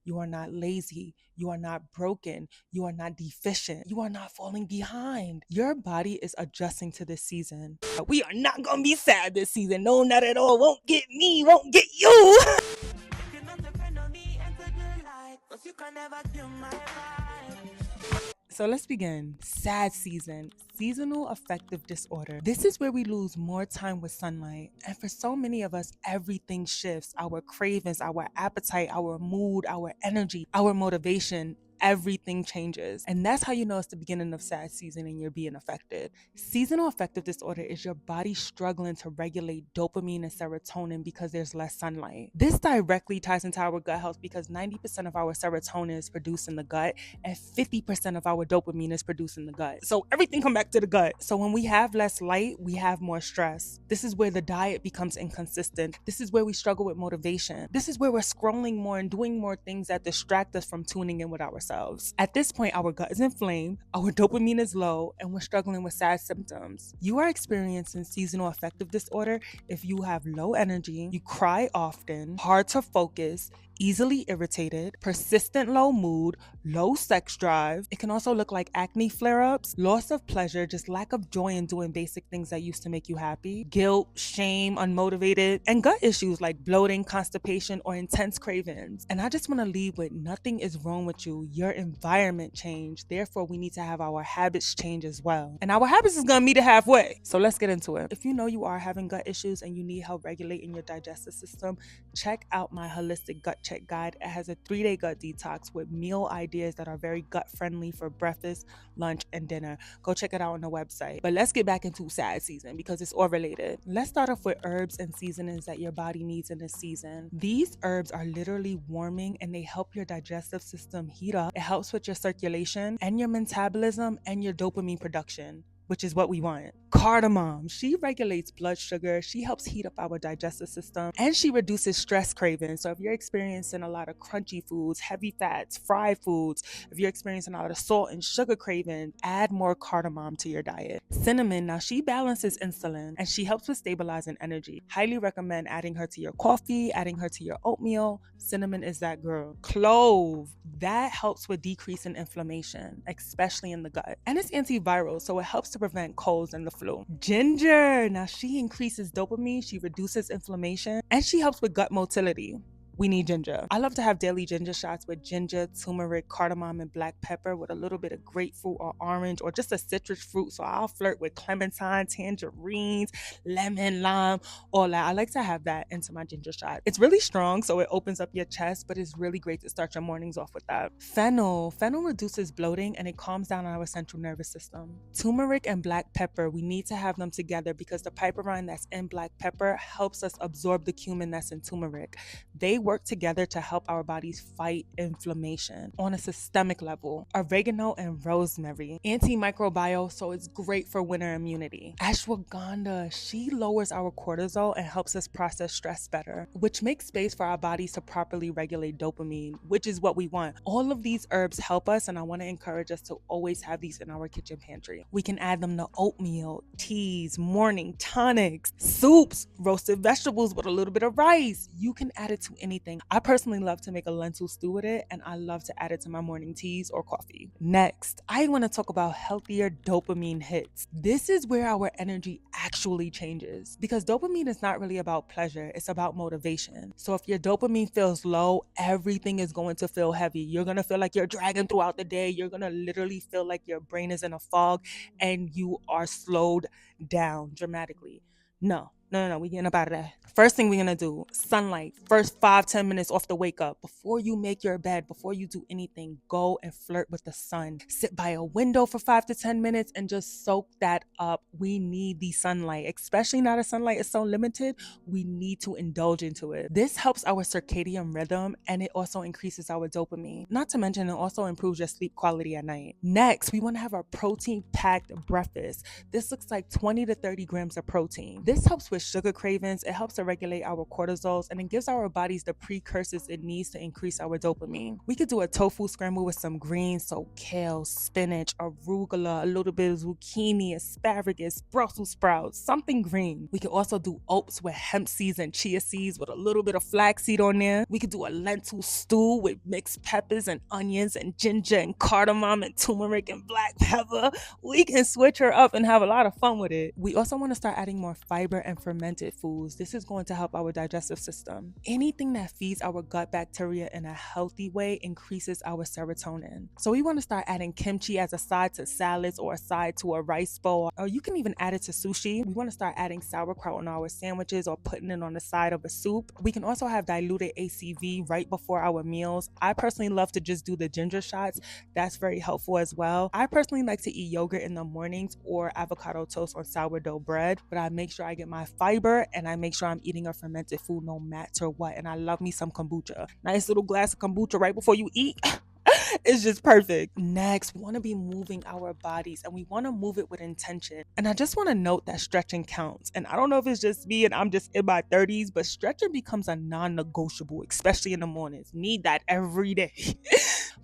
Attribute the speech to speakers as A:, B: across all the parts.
A: You are not lazy. You are not broken. You are not deficient. You are not falling behind. Your body is adjusting to this season. We are not going to be sad this season. No, not at all. Won't get me, won't get you. So let's begin. Sad season, seasonal affective disorder. This is where we lose more time with sunlight. And for so many of us, everything shifts. Our cravings, our appetite, our mood, our energy, our motivation. Everything changes. And that's how you know it's the beginning of sad season and you're being affected. Seasonal affective disorder is your body struggling to regulate dopamine and serotonin because there's less sunlight. This directly ties into our gut health because 90% of our serotonin is produced in the gut and 50% of our dopamine is produced in the gut. So everything come back to the gut. So when we have less light, we have more stress. This is where the diet becomes inconsistent. This is where we struggle with motivation. This is where we're scrolling more and doing more things that distract us from tuning in with ourselves. At this point, our gut is inflamed, our dopamine is low, and we're struggling with sad symptoms. You are experiencing seasonal affective disorder if you have low energy, you cry often, hard to focus, easily irritated, persistent low mood, low sex drive. It can also look like acne flare-ups, loss of pleasure, just lack of joy in doing basic things that used to make you happy, guilt, shame, unmotivated, and gut issues like bloating, constipation, or intense cravings. And I just want to leave with nothing is wrong with you. Your environment changed. Therefore, we need to have our habits change as well. And our habits is going to meet it halfway. So let's get into it. If you know you are having gut issues and you need help regulating your digestive system, check out my holistic gut check guide. It has a 3-day gut detox with meal ideas that are very gut friendly for breakfast, lunch, and dinner. Go check it out on the website. But let's get back into sad season because it's all related. Let's start off with herbs and seasonings that your body needs in this season. These herbs are literally warming and they help your digestive system heat up. It helps with your circulation and your metabolism and your dopamine production, which is what we want. Cardamom, she regulates blood sugar, she helps heat up our digestive system, and she reduces stress cravings. So if you're experiencing a lot of crunchy foods, heavy fats, fried foods, if you're experiencing a lot of salt and sugar cravings, add more cardamom to your diet. Cinnamon, now she balances insulin and she helps with stabilizing energy. Highly recommend adding her to your coffee, adding her to your oatmeal. Cinnamon is that girl. Clove, that helps with decreasing inflammation, especially in the gut. And it's antiviral, so it helps to prevent colds and the flu. Ginger, now she increases dopamine, she reduces inflammation, and she helps with gut motility. We need ginger. I love to have daily ginger shots with ginger, turmeric, cardamom, and black pepper with a little bit of grapefruit or orange or just a citrus fruit. So I'll flirt with clementine, tangerines, lemon, lime, all that. I like to have that into my ginger shot. It's really strong, so it opens up your chest, but it's really great to start your mornings off with that. Fennel reduces bloating and it calms down our central nervous system. Turmeric and black pepper, we need to have them together because the piperine that's in black pepper helps us absorb the cumin that's in turmeric. They work together to help our bodies fight inflammation on a systemic level. Oregano and rosemary, antimicrobial, so it's great for winter immunity. Ashwagandha, she lowers our cortisol and helps us process stress better, which makes space for our bodies to properly regulate dopamine, which is what we want. All of these herbs help us, and I want to encourage us to always have these in our kitchen pantry. We can add them to oatmeal, teas, morning tonics, soups, roasted vegetables with a little bit of rice. You can add it to anything. I personally love to make a lentil stew with it, and I love to add it to my morning teas or coffee. Next, I want to talk about healthier dopamine hits. This is where our energy actually changes because dopamine is not really about pleasure, it's about motivation. So if your dopamine feels low, everything is going to feel heavy. You're going to feel like you're dragging throughout the day. You're going to literally feel like your brain is in a fog and you are slowed down dramatically. No, we getting up out of that. First thing we're gonna do, sunlight. First 5-10 minutes off the wake up. Before you make your bed, before you do anything, go and flirt with the sun. Sit by a window for 5 to 10 minutes and just soak that up. We need the sunlight, especially now that sunlight is so limited. We need to indulge into it. This helps our circadian rhythm and it also increases our dopamine. Not to mention, it also improves your sleep quality at night. Next, we want to have a protein-packed breakfast. This looks like 20 to 30 grams of protein. This helps with with sugar cravings, it helps to regulate our cortisols and it gives our bodies the precursors it needs to increase our dopamine. We could do a tofu scramble with some greens, so kale, spinach, arugula, a little bit of zucchini, asparagus, Brussels sprouts, something green. We could also do oats with hemp seeds and chia seeds with a little bit of flaxseed on there. We could do a lentil stew with mixed peppers and onions and ginger and cardamom and turmeric and black pepper. We can switch her up and have a lot of fun with it. We also want to start adding more fiber and fermented foods. This is going to help our digestive system. Anything that feeds our gut bacteria in a healthy way increases our serotonin. So we want to start adding kimchi as a side to salads or a side to a rice bowl, or you can even add it to sushi. We want to start adding sauerkraut on our sandwiches or putting it on the side of a soup. We can also have diluted ACV right before our meals. I personally love to just do the ginger shots. That's very helpful as well. I personally like to eat yogurt in the mornings or avocado toast on sourdough bread, but I make sure I get my fiber and I make sure I'm eating a fermented food no matter what. And I love me some kombucha. Nice little glass of kombucha right before you eat. It's just perfect. Next, we want to be moving our bodies and we want to move it with intention. And I just want to note that stretching counts. And I don't know if it's just me and I'm just in my 30s, but stretching becomes a non-negotiable, especially in the mornings. Need that every day.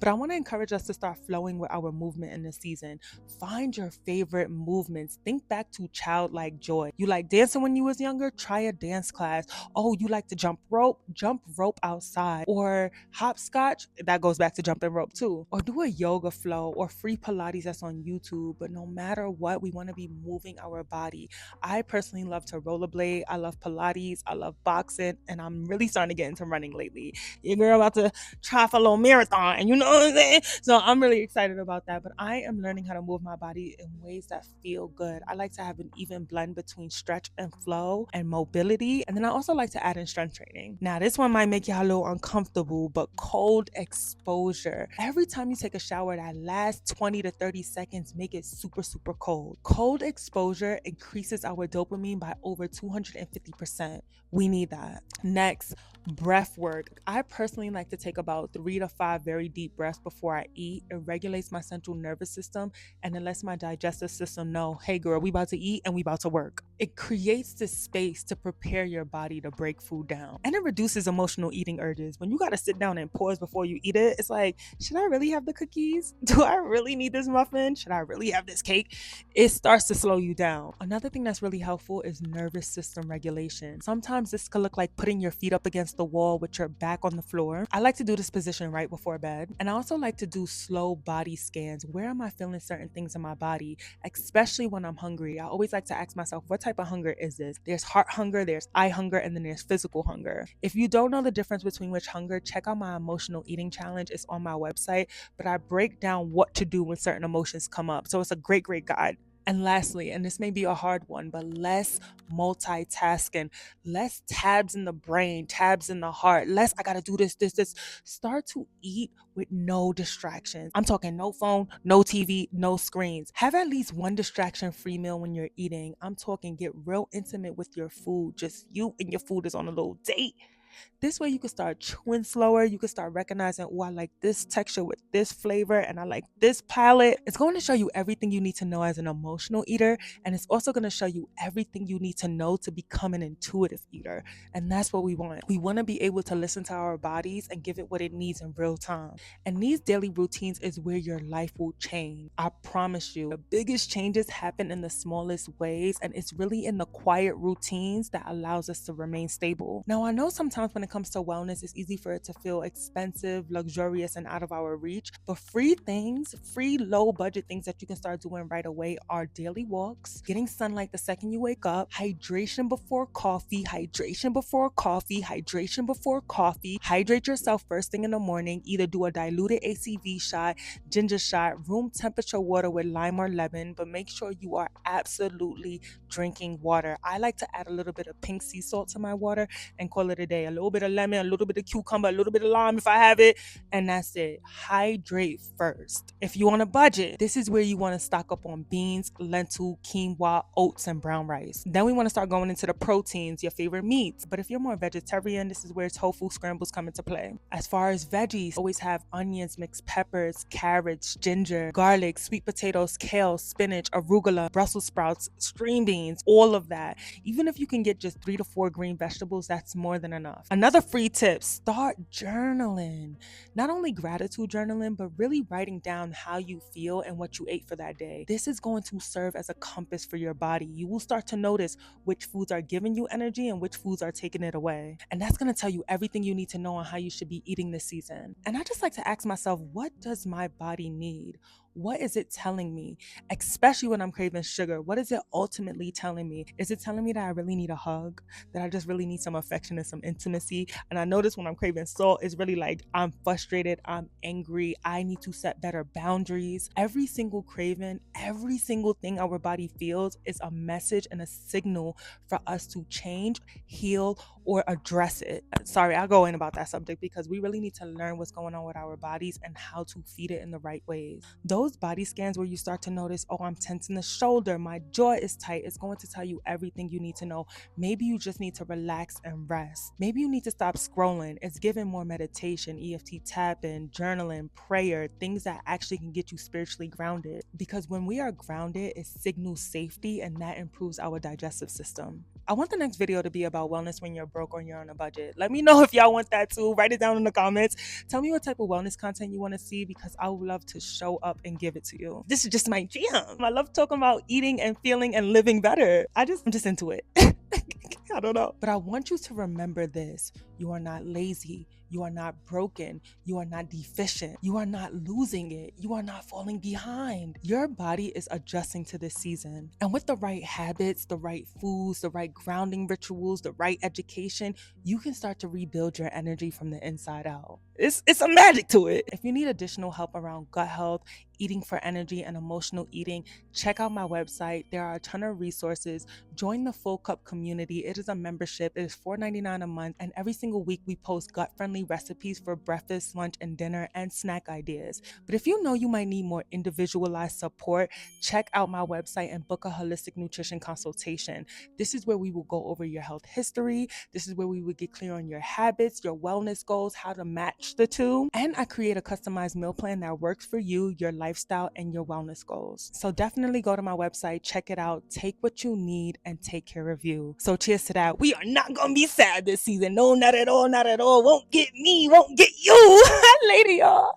A: But I want to encourage us to start flowing with our movement in this season. Find your favorite movements. Think back to childlike joy. You like dancing when you was younger? Try a dance class. Oh, you like to jump rope? Jump rope outside. Or hopscotch? That goes back to jumping rope too. Or do a yoga flow or free Pilates that's on YouTube. But no matter what, we want to be moving our body. I personally love to rollerblade. I love Pilates. I love boxing. And I'm really starting to get into running lately. Your girl about to try for a little marathon, and you know what I'm saying? So I'm really excited about that. But I am learning how to move my body in ways that feel good. I like to have an even blend between stretch and flow and mobility. And then I also like to add in strength training. Now, this one might make y'all a little uncomfortable, but cold exposure. Every time you take a shower, that last 20 to 30 seconds, make it super, super cold. Cold exposure increases our dopamine by over 250%. We need that. Next, breath work. I personally like to take about 3 to 5 very deep breaths before I eat. It regulates my central nervous system and it lets my digestive system know, hey girl, we about to eat and we about to work. It creates this space to prepare your body to break food down. And it reduces emotional eating urges. When you got to sit down and pause before you eat it, it's like, should I really have the cookies? Do I really need this muffin? Should I really have this cake? It starts to slow you down. Another thing that's really helpful is nervous system regulation. Sometimes this could look like putting your feet up against the wall with your back on the floor. I like to do this position right before bed. And I also like to do slow body scans. Where am I feeling certain things in my body, especially when I'm hungry? I always like to ask myself, what type of hunger is this? There's heart hunger, there's eye hunger, and then there's physical hunger. If you don't know the difference between which hunger, check out my emotional eating challenge. It's on my website, but I break down what to do when certain emotions come up. So it's a great, great guide. And lastly, and this may be a hard one, but less multitasking, less tabs in the brain, tabs in the heart, less I gotta do this. Start to eat with no distractions. I'm talking no phone, no TV, no screens. Have at least one distraction-free meal when you're eating. I'm talking get real intimate with your food. Just you and your food is on a little date. This way you can start chewing slower. You can start recognizing, oh, I like this texture with this flavor and I like this palette. It's going to show you everything you need to know as an emotional eater. And it's also going to show you everything you need to know to become an intuitive eater. And that's what we want. We want to be able to listen to our bodies and give it what it needs in real time. And these daily routines is where your life will change. I promise you, the biggest changes happen in the smallest ways. And it's really in the quiet routines that allows us to remain stable. Now, I know sometimes when it comes to wellness, it's easy for it to feel expensive, luxurious, and out of our reach. But free things, free low budget things that you can start doing right away are daily walks, getting sunlight the second you wake up, hydration before coffee, hydration before coffee, hydration before coffee. Hydrate yourself first thing in the morning. Either do a diluted ACV shot, ginger shot, room temperature water with lime or lemon, but make sure you are absolutely drinking water. I like to add a little bit of pink sea salt to my water and call it a day. a little bit of lemon, a little bit of cucumber, a little bit of lime if I have it, and that's it. Hydrate first. If you on a budget, this is where you want to stock up on beans, lentil, quinoa, oats, and brown rice. Then we want to start going into the proteins, your favorite meats. But if you're more vegetarian, this is where tofu scrambles come into play. As far as veggies, always have onions, mixed peppers, carrots, ginger, garlic, sweet potatoes, kale, spinach, arugula, Brussels sprouts, string beans, all of that. Even if you can get just 3 to 4 green vegetables, that's more than enough. Another free tip, start journaling. Not only gratitude journaling, but really writing down how you feel and what you ate for that day. This is going to serve as a compass for your body. You will start to notice which foods are giving you energy and which foods are taking it away. And that's going to tell you everything you need to know on how you should be eating this season. And I just like to ask myself, what does my body need? What is it telling me? Especially when I'm craving sugar, what is it ultimately telling me? Is it telling me that I really need a hug? That I just really need some affection and some intimacy? And I notice when I'm craving salt, it's really like I'm frustrated, I'm angry, I need to set better boundaries. Every single craving, every single thing our body feels is a message and a signal for us to change, heal, or address it. Sorry, I'll go in about that subject because we really need to learn what's going on with our bodies and how to feed it in the right ways. Those body scans where you start to notice, oh, I'm tense in the shoulder, my jaw is tight, it's going to tell you everything you need to know. Maybe you just need to relax and rest. Maybe you need to stop scrolling. It's giving more meditation, EFT tapping, journaling, prayer, things that actually can get you spiritually grounded. Because when we are grounded, it signals safety and that improves our digestive system. I want the next video to be about wellness when you're broke or you're on a budget. Let me know if y'all want that too. Write it down in the comments. Tell me what type of wellness content you want to see because I would love to show up and give it to you. This is just my jam. I love talking about eating and feeling and living better. I'm just into it. I don't know. But I want you to remember this. You are not lazy. You are not broken. You are not deficient. You are not losing it. You are not falling behind. Your body is adjusting to this season. And with the right habits, the right foods, the right grounding rituals, the right education, you can start to rebuild your energy from the inside out. It's a magic to it. If you need additional help around gut health, eating for energy, and emotional eating, check out my website. There are a ton of resources. Join the Full Cup community. It is a membership. It is $4.99 a month. And every single week we post gut-friendly recipes for breakfast, lunch, and dinner and snack ideas. But if you know you might need more individualized support, check out my website and book a holistic nutrition consultation. This is where we will go over your health history. This is where we will get clear on your habits, your wellness goals, how to match the two. And I create a customized meal plan that works for you, your lifestyle, and your wellness goals. So definitely go to my website, check it out, take what you need, and take care of you. So cheers to that. We are not going to be sad this season. No, not at all, not at all. Won't get me, won't get you. Later, y'all.